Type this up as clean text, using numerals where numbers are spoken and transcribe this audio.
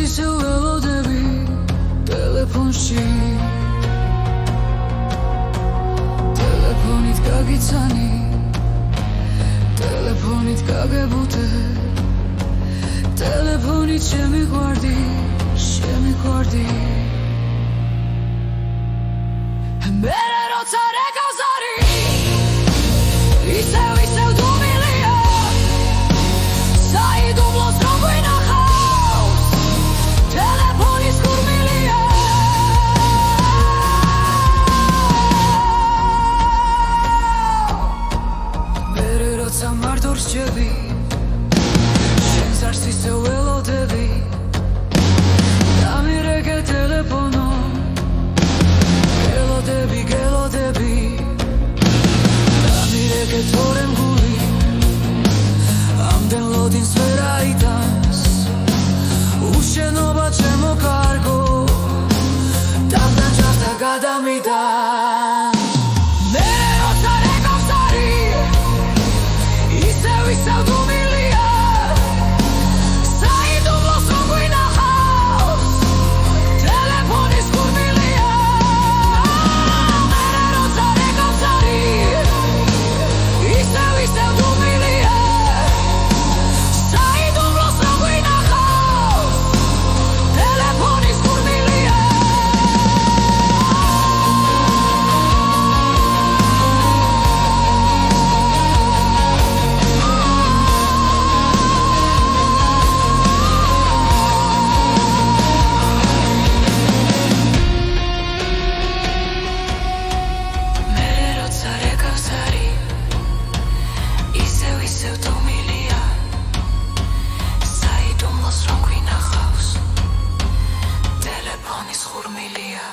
ისევ ველოდები ტელეფონში ტელეფონით გაგიცანი ტელეფონით გაგებუტე ტელეფონით შემიყვარდი მერე როცა რეკავს არის ისევ დუმილია საiden რომ გვინახავს ტელეფონის გურმილია მერე როცა მარტო რჩები შენს არს ისევ ველოდები დამირეკე ტელეფონო გელოდები დამირეკე თორემ გული ამდენ ლოდინს ვერ აიტანს უშენობა ჩემო კარგო დაბნაჯავს და გადამიტანს მერე როცა რეკავს არის ისევ დუმილია საიდუმლოს რომ გვინახავს ტელეფონის გურმილია მერე როცა რეკავს არის ისევ დუმილია საიდუმლოს რომ გვინახავს ტელეფონის გურმილია ისევ დუმილია საიდუმლოს რომ გვინახავს ტელეფონის გურმილია